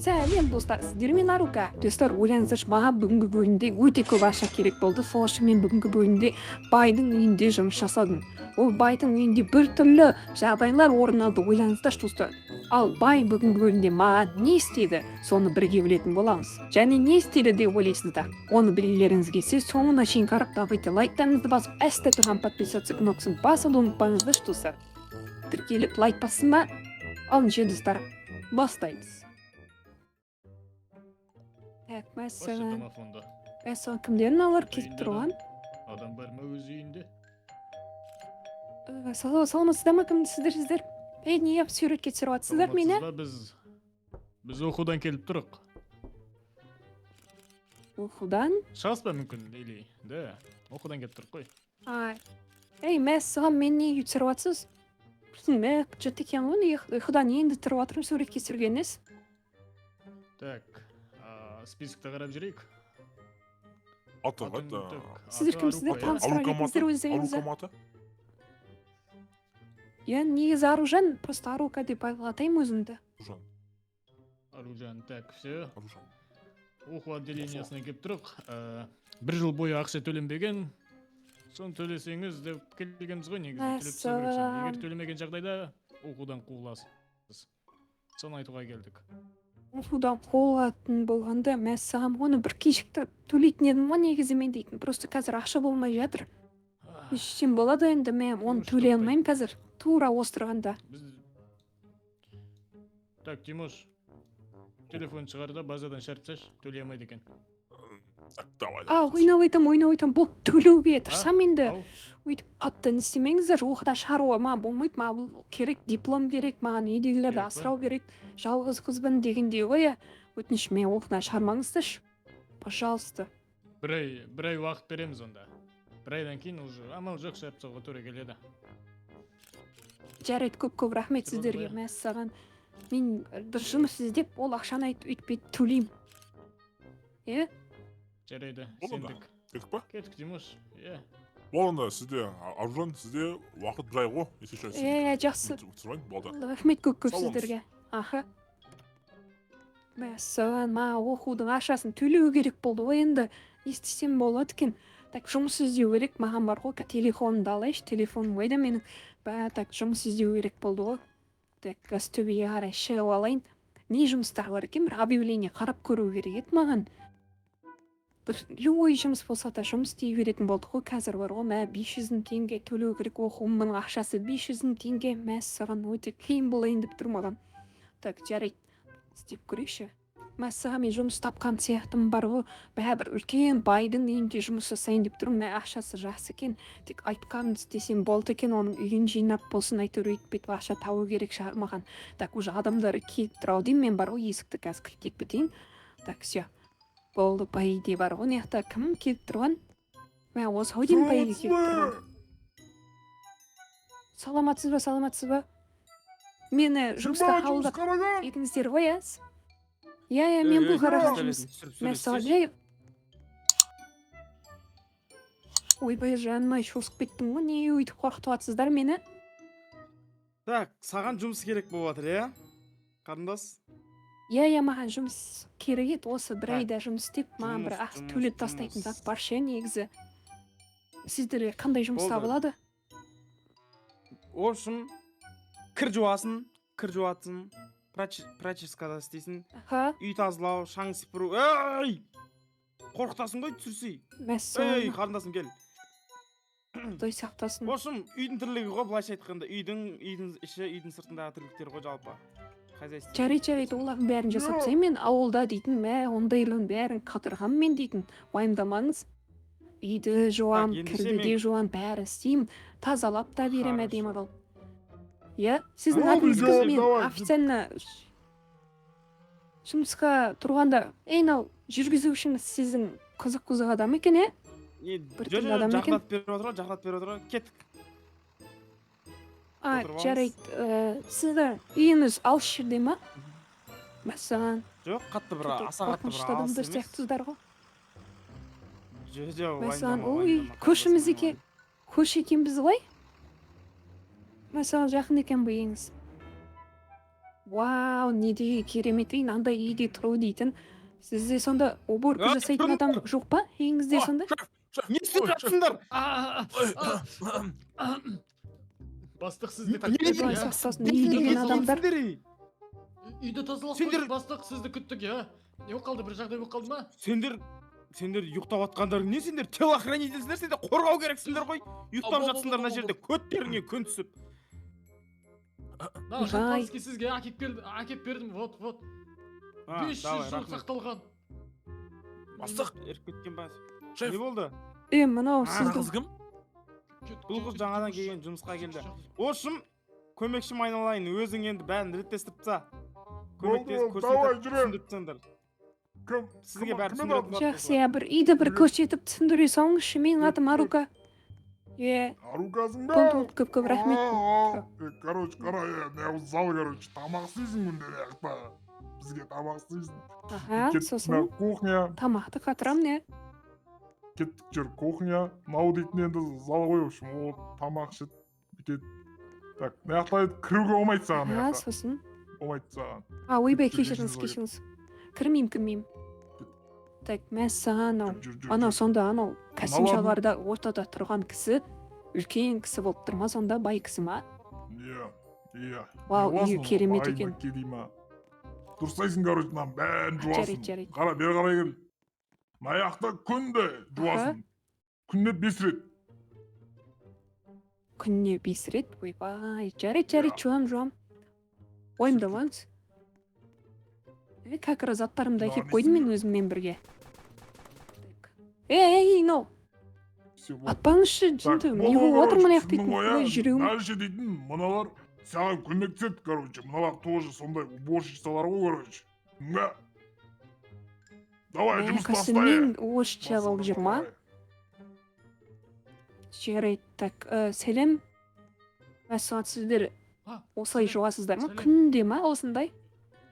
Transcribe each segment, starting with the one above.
Сәлем достар, сіздермен Арука. Достар, ойлаңыздаршы, маған бүгінгі бөлімде өте көп ақша керек болды. Сол үшін мен бүгінгі бөлімде байдың үйінде жұмыс жасадым. Ол байдың үйінде біртүрлі жағдайлар орын алды. Ойлаңыздаршы достар. Ал бай бүгінгі бөлімде маған не істеді? Соны бірге білетін боламыз. Және не істеді деп ойлайсыздар? Оны білгілеріңіз келсе, соңына шейін қарап, давайте лайктарыңызды басып, әсте тұрған подписаться кнопкасын басуды ұмытпаңыздаршы достар. Тіркеліп лайк бассын ба? Алыншы достар, бастаймыз. Так, Башы мәссаған. домофонда. Мәссаған кімдерін алар кетіп Үйінде тұрған? Адам бар ма өз үйінде? Саламатсыздар ма кімдесіздер? Неге суретке түсіріп жатсыздар мені? Саламатсыз ба, біз оқудан келіп тұрық. Оқудан? Шығасыз ба мүмкін, или? Да, оқудан келіп тұрық қой. Мәссаған, мен неге түсіріп жатсыз? Жат екен ғой, ұйқыдан енді тұрып жатырмын, суретке түсіргеніңіз. Так, списокті қарап жүрейік. Аты қайда? Сіздер кімсіздер? Таныстыра кетіңіздер өздеріңізді. Арукаматы? Негізі Аружан, просто Арука деп атаймын өзімді. Аружан. Аружан, так, все. Аружан. Оқу отделениесіне келіп тұрық. Бір жыл бойы ақша төленбеген. Соны төлесеңіз деп келгенбіз ғой негізі. Төлеп түсу керек сен. Егер төлемеген жағдайда оқудан қуыласыз. Соны айтуға келдік. Оқудан қуылатын болғанда, мәссаған, оны бір кешікті төлейтін едім ғой негізі мен дейтін. Просто қазір ақша болмай жатыр. Сен болады енді, мен оны төлей алмаймын қазір. Тура остырғанда. Так, Тимош, телефон шығар да базадан шарт шаш, төлей алмайды екен. Давай. Ойнап айтам, бұл төлеуге тұрсам енді. Өйтіп аттан істемеңіздер, оқыда шаруа ма болмайды, ма бұл керек, диплом керек, маған үйдегілерді асырау керек, жалғыз қызбын дегендей ғой. Өтініш, мен оқыдан шығармаңыздаршы. Пожалуйста. Бір ай уақыт береміз онда. Бір айдан кейін уже амал жоқ шығарып тастауға тура келеді. Жарайды, көп рахмет сіздерге, мәссаған. Мен бір жұмыс іздеп, ол ақшаны өйтпей төлеймін. Жарайды, Болында, сендік. кеттік па? Кеттік, Тимош. Болында, сізде, Аружан, сізде уақыт бір ай ғой, есеше. Жақсы. Болды. Рахмет көп сіздерге. Аха. Мәссаған, ма оқудың ақшасын төлеу керек болды ғой енді. Естісем болады екен. Так, жұмыс іздеу керек, маған бар ғой, телефонымды алайыншы, телефоным ойда менің. Так, жұмыс іздеу керек болды ғой. Так, Қазтөбеге қарай шығып алайын. Не жұмыстар бар екен, бір объявление қарап көру керек еді маған. Бір любой жұмыс болса да жұмыс істей беретін болды ғой, қазір бар ғой, 500 теңге төлеу керек, оқуымның ақшасы 500 теңге, мәссаған өте қиын болайын деп тұр маған. Так, жарайды, істеп көрейікші. Мәссаған, мен жұмыс тапқан сияқтым бар ғой, бәрібір үлкен байдың үйінде жұмыс жасайын деп тұрмын, ақшасы жақсы екен, тек айтқанын істесем болды екен, оның үйін жинап болсын, әйтеуір өйтіп ақша табу керек шығар маған. Так, уже адамдар келіп тұр ау деймін, мен бар ғой, есікті қазір кілттеп кетейін. Так, все. Болды, бәйде бар ғой, неқта кім келіп тұрған? Мен осы ойден бәйге келіп тұрған. Саламатсыз ба? Мені жұмыста қабылдап едіңіздер ғой, аз? Мен бұл қараған жұмыс. Мен сағалай. Ойбай, жаныма шосып кеттім ғой, не өйтіп қорқытып жатсыздар мені? Так, саған жұмыс керек болып жатыр, қарындас? Маған жұмыс керек еді, осы бір айда жұмыс істеп, маған бір ақы төлеп тастайтын зат бар ше, негізі. Сіздерге қандай жұмыс табылады? В общем, кір жуасың, прачечкада істейсің, үй тазалау, шаң сыпыру. Қорқытасың ғой, түсірсей. Мәссаған. Қарындасым, кел. Құдай сақтасын. В общем, үйдің тірлігі ғой, былайша айтқанда, үйдің іші, үйдің сыртындағы тірліктер ғой жалпы. Жарайды, олардың бәрін жасап тастаймын. Мен ауылда дейтін, ондайлардың бәрін қатырғанмын мен дейтін. Уайымдамаңыз. Үйді жуам, кірді де жуам, бәрін істеймін. Тазалап та берем әдемі қылып. Сіздің атыңыз кім? Мен официально жұмысқа тұрғанда, мынау жүргізушіңіз сіздің қызық адам екен, Жақлап беріп отыр, кеттік. Жарайды, сізді үйіңіз алыс жерде ма? Мәссаған. Жоқ, қатты бір, аса қатты бір адамдар сияқтысыздар ғой. Жоқ, Мәссаған, көшіміз көш екенбіз ғой? Мәссаған, жақын екен бұл үйіңіз. Вау, не деген керемет ей, мынандай үйде тұру дейтін. Сізде сонда уборка А, жасайтын тұрыңдар. адам жоқ па? Үйіңізде О, сонда? шеф, Не істеп ой, шеф. жатсыңдар? Бастық сізді Не күттік, Құдай иә? сақтасын, не деген адамдар? Үйді тазалап Сендер- қойдық, бастық сізді күттік, иә? Не болып қалды, бір жағдай болып қалды ма? Сендер ұйықтап жатқандар не, сендер телохранительсіңдер, сендер қорғау керексіңдер ғой. Ұйықтап жатсыңдар мына жерде көттеріңе көн түсіп. Мына Ай. шампанский сізге әкеп бердім, вот. 500 жыл сақталған. Бастық, Еріп кеткен ба? шеф. Не болды? Мынау Ана сіздің қыз кім? Бұл қыз жаңадан келген жұмысқа келді. Осым, көмекшім айналайын, өзің енді бәрін реттестіріп таста. Көмектесіп давай, көрсетіп жүре. түсіндіріп тастаңдар. Кім? Сізге бәрін кім түсіндіретін болады. жақсы, иә, бір үйді бір көрсетіп түсіндіре салыңызшы. Менің атым Арука. Иә, Арукасың ба? көп рахмет. Короче, қара, не зал, короче, тамақ істейсің күнде жақта. Бізге тамақ істейсің. Аха, Кеттік сосын мына кухня, тамақты қатырамын, иә. кеттік жүр кухня. Мынау дейтін енді зал ғой, в общем, ол тамақ ішеді. Бүйтеді. Так, мына жақта кіруге болмайды саған, мына Аха, жақта. сосын. Болмайды саған. Ойбай, Кеттік, кешіріңіз. Кірмеймін. Так, мәссаған, анау. Жүр. Анау сонда анау костюм Мынау- шалбарда ортада тұрған кісі үлкен кісі болып тұр ма, сонда бай кісі ма? Иә. Вау, Жуасың, үйі керемет ай, екен. бәке дей ма. Дұрыстайсың, короче, мынаның бәрін жуасың. Жарайды. Қара, бері қарай кел. Мына жақта күнде жуасың. Күнде 5 рет. Күніне 5 рет? Ойбай, жарайды, жуам. Уайымдамаңыз. Как раз заттарымды әкеп қойдым мен өзіммен бірге. No! Все, вот. Атпаңызшы, жынды. Не болып отыр мына яқты дейтін. Жүрегім. Дальше дейтін, мыналар саған көмектеседі, короче. Мыналар тоже сондай уборщицалар ғой, короче. Да. Давай, жұмыс Костюммен бастайық. орысша болып жүр ма? Жарайды, так, сәлем. Мәссаған, сіздер осылай жуасыздар ма? Сәлем. Күнде ма осындай?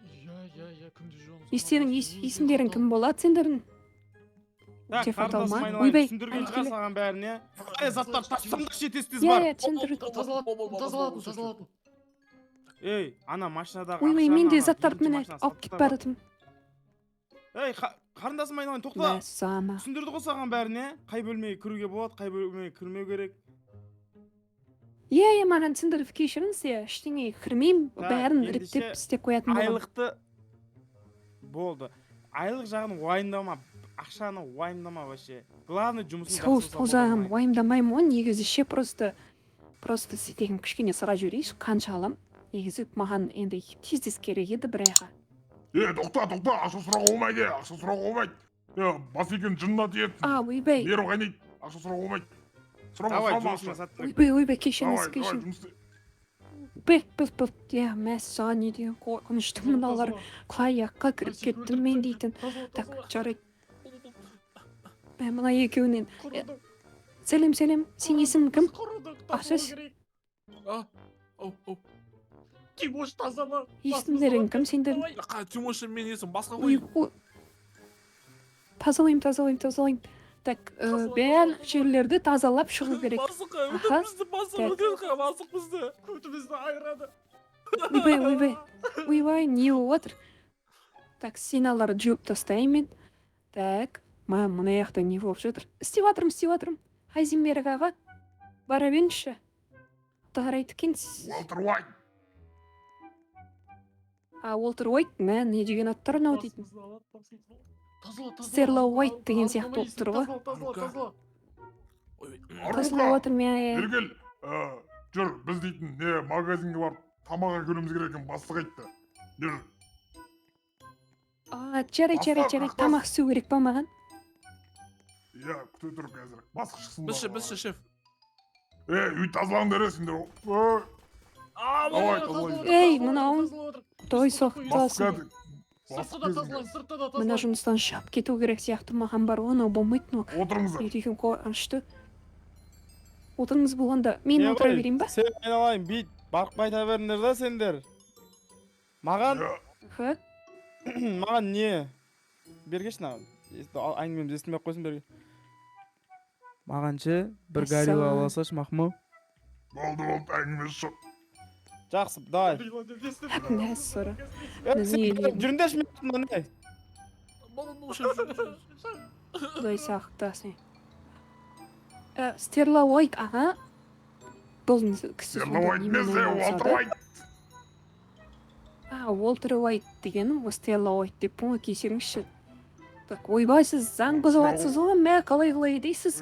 Иә, күнде жуамыз. Есімдерің кім болады сендердің? Так, Деп аталма. қарындасым айналайын, Ойбай, түсіндірген әлі келе. саған бәріне. Қай заттар тастаңдаршы, тез Иә, бар. Тазалатын. Ей, ана машинадағы Ойбай, ақшаны мен де ана заттарды екінші міне машинаға алып салып кетіп та бар. баратырмын. Ей, қарындасым айналайын, тоқта. Мәссама. Түсіндірді ғой саған бәріне. Қай бөлмеге кіруге болады, қай бөлмеге кірмеу керек. Иә, маған түсіндіріп кешіріңіз, иә, ештеңеге кірмеймін, Так, бәрін ендеше реттеп істеп қоятын боламын. Айлықты болды. Айлық жағын уайымдама, ақшаны уайымдама вообще. Главный жұмысын Сол жағын уайымдамаймын ғой, негізі ше просто сетегім кішкене сұра жіберейінші, қанша алам? Негізі маған енді тез керек еді бір айға. Тоқта, ақша сұрауға болмайды. Бас екен жынына тиеді. Ойбай, Нерві қайнайды. Ақша сұрауға болмайды. Давай, Сұрама жұмысына ақша. саттыр. ойбай, кешіріңіз. жұмысты. Иә, мәссаған, не деген қорқынышты мыналар, қаяққа кіріп кеттім мен дейтін. Так, жарайды. Мына екеуінен. Сәлем, сен есімің кім? Ақсыз. Тимош тазала. Есімдерің кім сендердің? Тимош, мен есім басқа Ой, тазалайым. Так, барлық жерлерді тазалап шығу керек. Аха. Басық бізді. Көтімізді айырады. Ойбай, не болып отыр? Так, стеналарды жуып тастаймын. Так, мына жақта не болып жатыр? Істеп жатырмын. Хайзенберг аға, бара беріңізші. Тарайды екенсіз. Уолтер Уайт. Уолтер Уайт, не деген аттар мынау дейтін. Стелла Уайт деген сияқты болып тұр ғой. Тазала. Тазалап отырмын, Бері кел. Жүр, біз дейтін не магазинге барып тамақ әкелуіміз керек екен, бастық айтты. Жүр. Жарайды, тамақ істеу керек па маған? Иә, күте тұр қазір. Бастық шықсын. Біз шеф. Үй тазалаңдар сендер. Давай, тазалайын. Ей, мынауың той соқталсын. Сыртта да Мына жұмыстан шығып кету керек сияқты маған бар, онау болмайтын ол. Отырыңыздар. Үйдеген қорқынышты. Отырыңыз болғанда мен отыра берейін ба? Сен айналайын, бейт, барып қайта беріңдер да сендер. Маған не? Бергешін әңгімемді естімей қойсын берге. Мағаншы, бір горилла аласаш, мақмау. Болды, әңгімесі жоқ. Жақсы, давай. Мәссора. Жүріндерші мен тұтында не? Құдай сақтасын. Стерла Уайт, аға. Бұл кісі Стерлауайт емес, Уолтер Уайт. Уолтер Уайт дегенім, Стелла Уайт деп бұны кешіріңізші. Так, ойбай, сіз заң бұзып атсыз ғой, мә қалай дейсіз?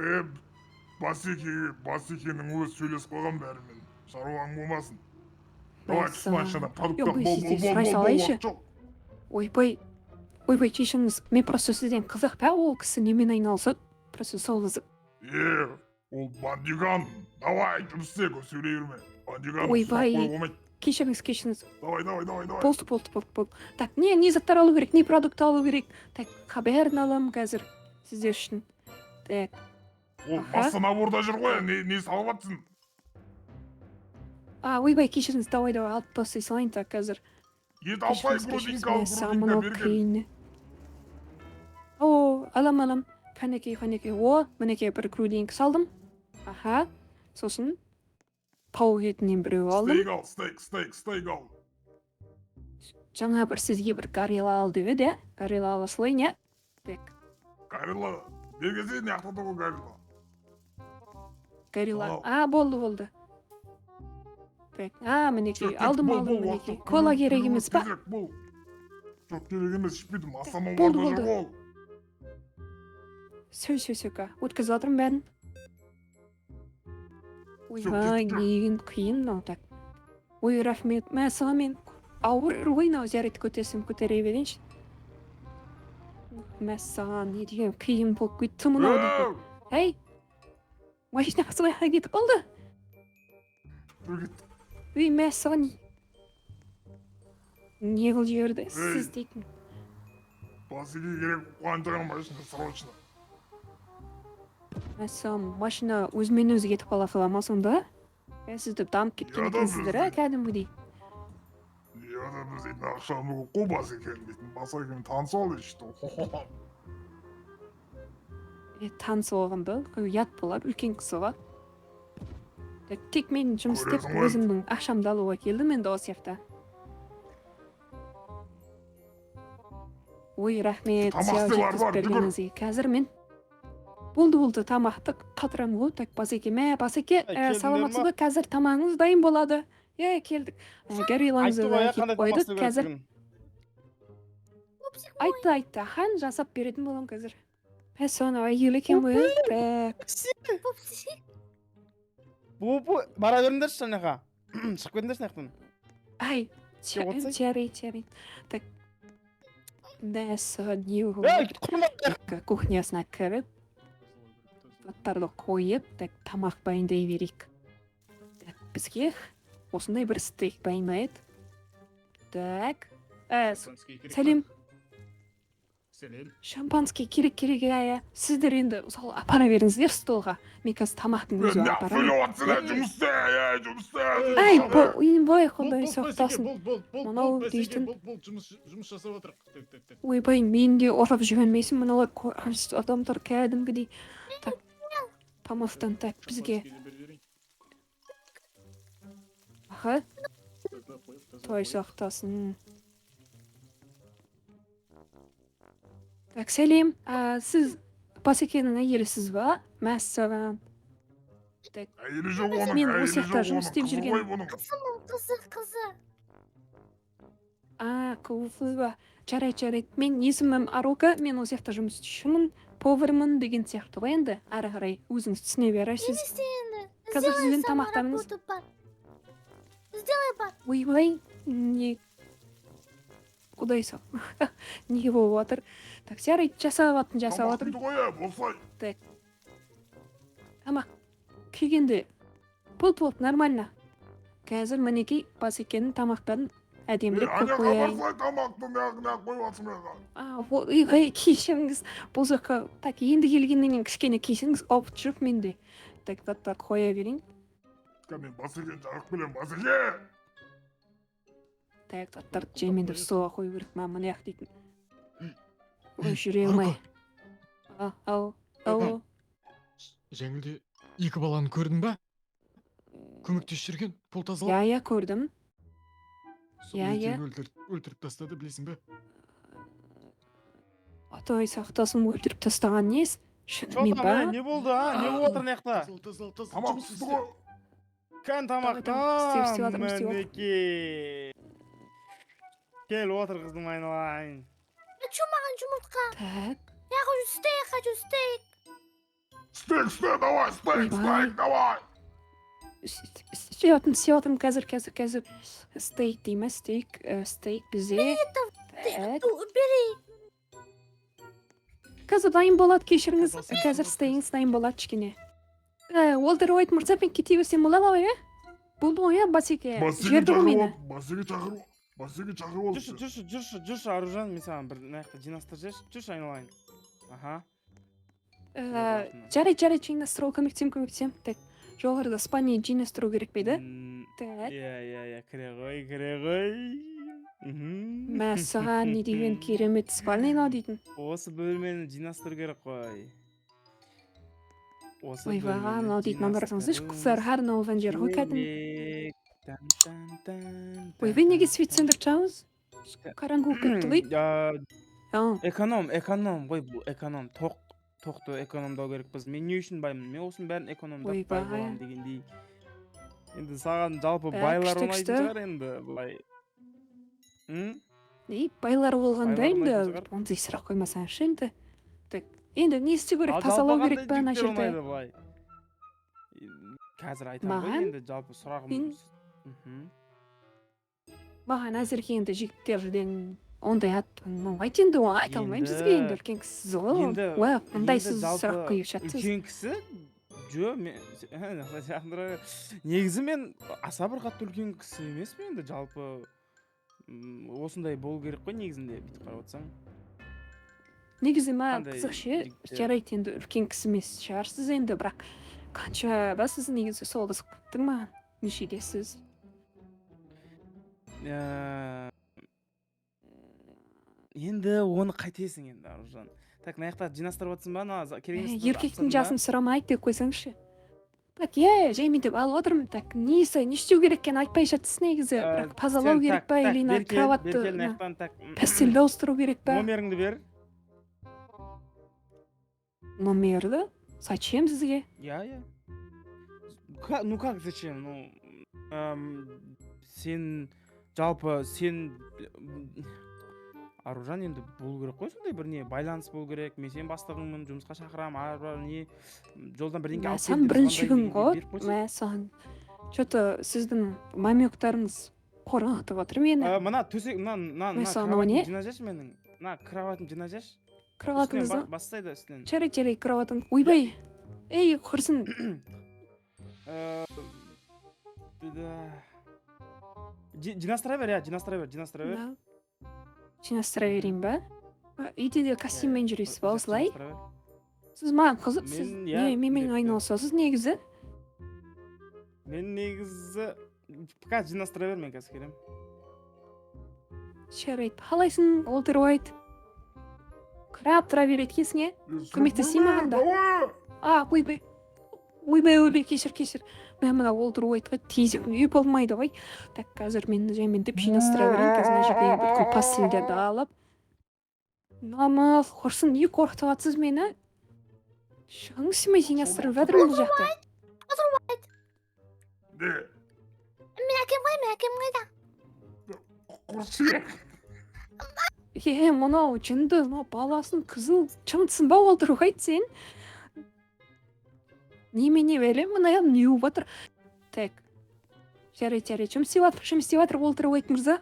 Басекенің өзі сөйлесіп қойған бәрімен. Шаруаң болмасын. Давай, Мәссаған. машина, продукттар Yok, bu sizi сұрай салайыншы. Ойбай, кешіріңіз, мен просто сізден қызық па, ол кісі немен айналысады? Просто сол қызық. Ол бандиган. Давай, жұмыс істе, көп сөйлей берме. Бандиган Ойбай. сұрақ қоюға болмайды. Кешіріңіз. Давай. Болды. Так, не заттар алу керек, не продукт алу керек. Так, хабарын аламын қазір сіздер үшін. Так, Ол Аха. басына борда жүр ғой, не салып атсың? ойбай, кешіріңіз, давай, алып тастай салайын так қазір. Ет алпай, грудинка ал, грудинка берген. Кейіні. Алам. Қанекей. Мінекей бір грудинка салдым. Аха, сосын тауық етінен біреу алдым. Стейк ал. Жаңа бір сізге бір горилла алды еді, горилла ала салайын, иә? Так, Горилла. Бергезе не ақтады ғой горилла. горилла. Болды. Так, мінекей, алдым, мінекей. Кола керек емес па? Жоқ керек емес, ішпейдім. Астана Болды. оларда жүр ғой. Сөка, өткізіп жатырмын бәрін. Ойбай, кеттік. неген қиын мынау так. Ой, рахмет, мәссаған мен ауыр ғой мынау зәрет көтере берейінші. Мәссаған, не деген қиын болып кетті мынау дейді. Әй, машина қасығайға кетіп қалды. Үй, мәссаған. Не қыл жерді, сіз дейтін. Басеге керек қуантыған машина срочно. Мәссаған, машина өзімен өзі кетіп қала ма сонда? Сізді дамып кеткен Яда екенсіздер, бізді. кәдімгідей. Яда біз дейтін ақшаны қой басекен дейтін. Басекен таныс ол ішті. Таныс болғанда, ұят болады, үлкен кісі ғой. Тек мен жұмыс істеп Көресің ғой. өзімнің ақшамды алуға келдім енді осы сияқты. Ой, рахмет, Тамақ сия істе, бар, жеткізіп жүгір. бергеніңізге. Қазір мен болды тамақты қатырамын ғой. Так, Басеке, келдіңдер саламатсыз ма? ба? Қазір тамағыңыз дайын болады. Келдік. Гориллаңызды Айтты да ғой, әкеліп қандай қойдық. тамақ Қазір істеу айтты. Хан жасап беретін болам қазір. Соны әйел екен ғой. Так. Бу, бара беріңдерші жаңаға. Шығып кетіңдерші наяқтан. Ай, отырсай. жарайды. Так. Нәсі не Құрма. Так, кухнясына кіріп, заттарды қойып, так, тамақ дайындай берейік. Так, бізге осындай бір стейк дайындайды. Так, сәлем, шампанский керек, сіздер енді мысалы апара беріңіздер столға. Мен қазір тамақтың өзі Не апарамын. сөйлеп атсың, жұмыс істе. Ай, ойбай, құдай сақтасын. Мынау дейтін. Жұмыс жасап отыр. Ойбай, мен де ұрып жүрмейсің, мыналар адамдар кәдімгідей. Так, тамақтан так бізге. Аха, той сақтасын. Так, сәлем. Сіз Басекенің әйелісіз ба? Мәссаған. Так, Әйелі жоқ оның, Мен әйелі осы жоқ жақта жұмыс оның. істеп Қызы жүрген. ғой бұның. қызы ба? Жарайды. Мен есімім Арука, мен осы жақта жұмыс істеушімін, повармын деген сияқты ғой енді. Ары қарай өзіңіз түсіне бересіз. Қазір сізбен тамақтаныңыз. Ойбай, не... Құдай сау. Не болып отыр? Так, жарайды, жасап жатыр. Тамақ дейді ғой, болсай. Тамақ келгенде болды, нормально. Қазір мінекей Басекеннің тамақтарын әдемілік көп Аняға қояйын. барсай тамақты не қойып атсың мына. Ойбай, кешіріңіз. Бұл жаққа так енді келгеннен кішкене кешіріңіз, алып жүріп менде. Так, заттар қоя берейін. Мен Басекен жарық білем, Басеке. Так, заттарды жаймен де столға қою керек, мына яқ дейтін. Ой, жүре алмай. Ау. Жеңілде екі баланы көрдің ба? Көмектесіп жүрген, пол тазалап. Я көрдім. Иә, иә. өлтіріп тастады білесің бе? Атай сақтасын, өлтіріп тастаған нес? Шынымен Чотам, ба? не болды, а? Не болып отыр мына жақта? Тамақ пісті ғой. Кән тамақ. Істеп жатырмын, істеп жатырмын. Мінекей. Кел отыр қыздың айналайын. Хочу маған жұмыртқа. Так. Я хочу стейк. Стейк, давай, стейк, давай. Істеп жатырмын, қазір. Стейк деймін, стейк бізде. Так. Бери. Қазір дайын болады, кешіріңіз. Қазір стейгіңіз дайын болады кішкене. Уолтер Уайт мырза, мен кете берсем болады ғой, иә? Болды ғой, иә, Басеке? Жіберді ғой мені. Басеке шақырып алды. Жүрші, Аружан, мен саған бір мына жақта жинастырып жіберші. Жүрші айналайын. Аха. Жарайды, жинастыруға көмектесем. Так, жоғарыда спальня жинастыру керек пе еді? Так. Иә, кіре ғой. Мә саған не деген керемет спальня дейтін. Осы бөлмені жинастыру керек қой. Ойбаға, мынау дейтін аңғарсаңызшы, қыздар Харнован жер ғой кәдімгі. Ойбай, неге свет сөндіріп шығамыз? Қараңғы болып кетті ғой. Эконом, ғой бұл эконом. Тоқты экономдау керек біз. Мен не үшін баймын? Мен осының бәрін экономдап бай боламын дегендей. Енді саған жалпы байлар ұнайтын шығар енді былай. Байлар болғанда енді ондай сұрақ қоймасаңшы енді. Енді не істеу керек, тазалау керек па ана жерде? Қазір айтамын ғой енді жалпы сұрағым. Маған әзірге енді жігіттерден ондай айт енді айта алмаймын сізге енді үлкен кісісіз ғой. Ондай сіз сұрақ қойып жатсыз. Үлкен кісі? Негізі мен аса бір қатты үлкен кісі емеспін енді жалпы. Осындай болу керек қой негізінде бүйтіп қарап отырсаң. Негізі маған қызық ше, жарайды енді үлкен кісі емес шығарсыз енді, бірақ қанша бассыз негізі сол қызық тұр маған. Нешедесіз? Енді оны қайтесің енді Аружан. Так, мына жақта жинастырып отырсың ба? Еркектің жасын сұрамайды деп қойсаңшы. Так, жаймен деп алып отырмын. Так, не істеу керек екенін айтпай жатсыз негізі. Бірақ тазалау керек па, или кроватты постельді ауыстыру керек па? Номеріңді бер. Номерді? Зачем сізге? Я. Ну как зачем? Сен жалпы Аружан енді болу керек қой сондай бір не байланыс болу керек. Мен сен бастығыңмын, жұмысқа шақырамын, не жолдан бірдеңке алып сен бірінші күн ғой. Саған что-то сіздің намектарыңыз қорғатып отыр мені. Мына төсек, мына кроватым жина жашы менің. Мына кроватым жина жашы. Кроватыңызды? Бастайды үстінен. Жарайды, кроватың. Ойбай. Ей, құрсын. Жинастыра бер. Жинастыра берейін ба? Үйде де костюммен жүресіз ба осылай? Сіз маған қызық, сіз немен айналысасыз негізі? Мен негізі қазір жинастыра бер, мен қазір келем. Жарайды, қалайсың, Уолтер Уайт? Қырап тұра береді екенсің, көмектесейін маған да? Ойбай, кешір. Мен мына Уолтер Уайтқа тезек үй болмайды ғой. Так, қазір мен жаймен деп жинастыра берейін. Қазір мына жердегі бүткіл постельдерді алып. Намал, құрсын, не қорқытып жатсыз мені? Шығыңыз мен жинастырып жатырмын бұл жақта. Не? Мен әкем қайда? Құрсын. Мынау жынды, баласын қызыл чымтсын ба Уолтер Уайт сен? Немене бәлем, мына не болып отыр? Так, жарайды, жұмыс істеп жатыр Уолтер Уайт мырза.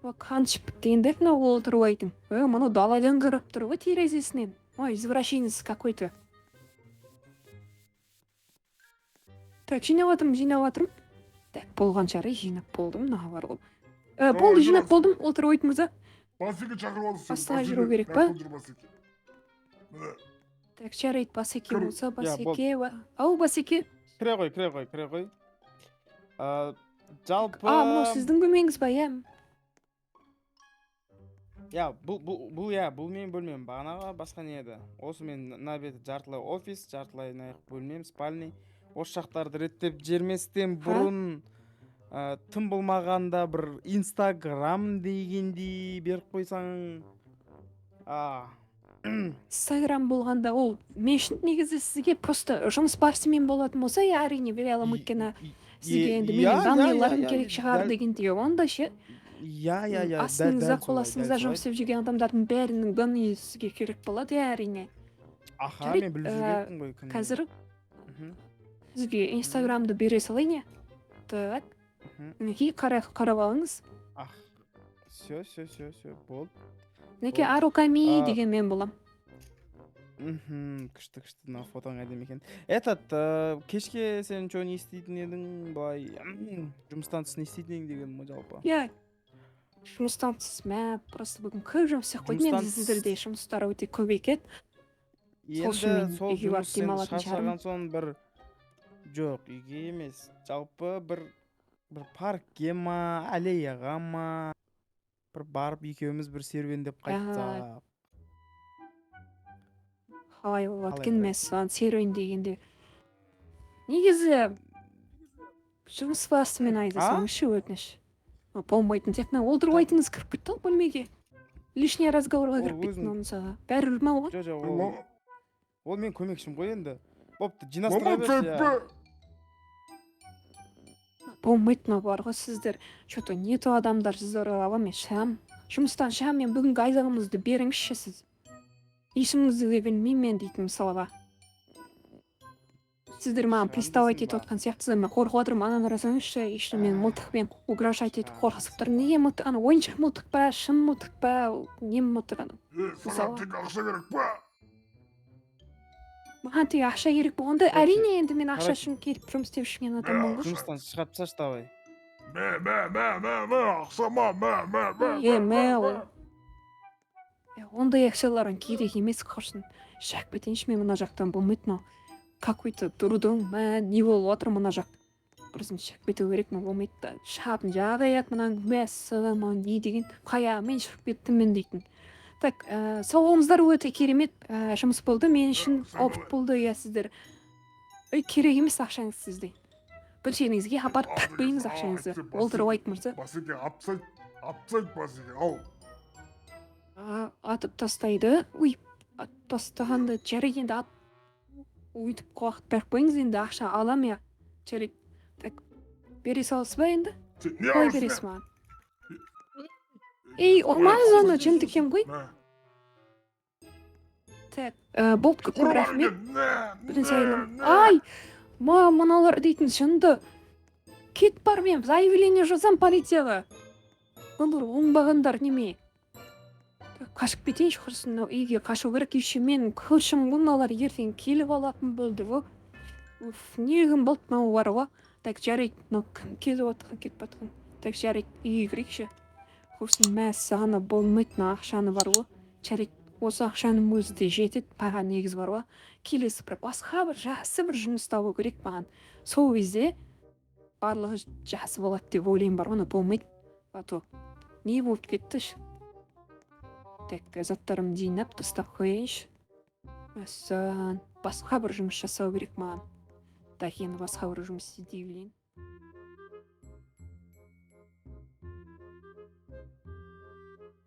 Қаншып біткенді мына Уолтер Уайттың. Мұны даладан қарап тұр ғой терезесінен. Ой, извращенец какой-то. Так, жинап жатырмын. Так, болған жары жинап болдым, мына бар ғой. Болды, жинап болдым, Уолтер Уайт мырза. Басеке шақырып алды. Басқа жүру керек па? Так, жарайды, Басеке болса, Басеке. Ау, Басеке. Кіре ғой. Жалпы... Мынау сіздің бөлмеңіз ба, бұл мен бөлмем. Бағанаға басқа не еді? Осы мен мына беті жартылай офис, жартылай бөлмем, спальный. Осы шақтарды реттеп жерместен бұрын тым болмағанда бір Инстаграм дегендей беріп қойсаң. Инстаграм болғанда ол мен үшін негізі сізге просто жұмыс барысымен болатын болса, әрине бере аламын, өйткені сізге енді менің данныйларым керек шығар дегендей. Онда ше астыңызда қоластыңызда жұмыс істеп жүрген адамдардың бәрінің данные сізге керек болады, әрине. Аха, мен біліп жүргенмін ғой. Қазір сізге Инстаграмды бере салайын. Так. Мінекей қарап алыңыз. Все, болды. Мінекей Аруками деген мен болам. Күшті, мына фотоң әдемі екен. Кешке сен что не істейтін едің, былай жұмыстан тыс не істейтін едің деген ма жалпы? Иә, жұмыстан тыс просто бүгін көп жұмыс істеп қойдым, енді сіздерде жұмыстар өте көп екен. Енді сол жұмыс сен шаршаған соң бір жоқ, үйге емес, жалпы бір паркке ма, аллеяға ма, бір барып екеуміз бір серуендеп қайтсақ. Қалай болады екен, мен соған серуен дегенде. Негізі жұмыс басымен айтасаңызшы, өтініш. Болмайтын, тек отырып айтыңыз кіріп кетті ғой бөлмеге. Лишний разговорға кіріп кеттің оны саға. Бәрі ма оған? Жоқ, ол мен көмекшім ғой енді. Бопты, жинастыра берші. Болмайтын бар ғой сіздер. Что-то не то адамдар сіздер мен шам. Жұмыстан шам, мен бүгінгі айзағымызды беріңізші сіз. Ешіңізді білмеймін дейтін мысалға. Сіздер маған приставать етіп отқан сияқтысыз, мен қорқып отырмын, ананы қарасаңызшы, ешті мен мылтықпен угрожать етіп қорқысып тұр. Неге мылтық? Ана ойыншық мылтық па, шын мылтық па, не мылтық ана? Саған тек ақша керек па? Маған тек ақша керек болғанда, әрине енді мен ақша үшін келіп жұмыс істеп жүрген адаммын ғой. Жұмыстан шығарып тасташы давай. Ондай ақшаларың керек емес құрсын. Шақ бетенші мен мына жақтан болмайтын ол. Какой-то тұрудың, не болып отыр мына жақ. Құрсын шақ бету керек, болмайды да. Шағатын жағдайят мұнан мәссі, не деген. Қая, мен шығып кеттім мен дейтін. Так, сауалыңыздар өте керемет жұмыс болды. Мен үшін опыт болды, я сіздер. Керек емес ақшаңыз сізде. Біршеңізге апарып тақпайыңыз ақшаңызды. Олдырып айтмырса. Басеке, апсайт басеке, ал. Атып тастайды. Ой, атып тастағанды жарайды енді өйтіп қуақыт беріп қойыңыз, енді ақша алам я. Жарайды. Так, бере салсы ба енді? Қой бересі маған. Олмаз оны жемдікем ғой. Так, болып көп рахмет. Бірін сайылым. Ай, мыналар дейтін шынды. Кет бар мен, заявление жазам полицияға. Олар оңбағандар неме. Қашып кетейінші құрсын, үйге қашу керек еші мен көршім бұналар ертең келіп алатын болды ғой. Негім болды мау бар ғой. Так, жарайды, кім келіп отқан кетіп батқан. Так, жарайды, үйге керекші. Құрсын мәсі ана болмайтын ақшаны бар ғой. Жарайды, осы ақшаның өзі де жетеді, паған негіз бар ғой. Келесі бір басқа бір жақсы бір жұмыс табу керек маған. Сол кезде барлығы жақсы болады деп ойлаймын бар ғой, болмайды. Ато, не болып кетті? Так, заттарым жинап тастап қойайыншы. Басқа бір жұмыс жасау керек маған. Так, енді басқа бір жұмыс істей білейін.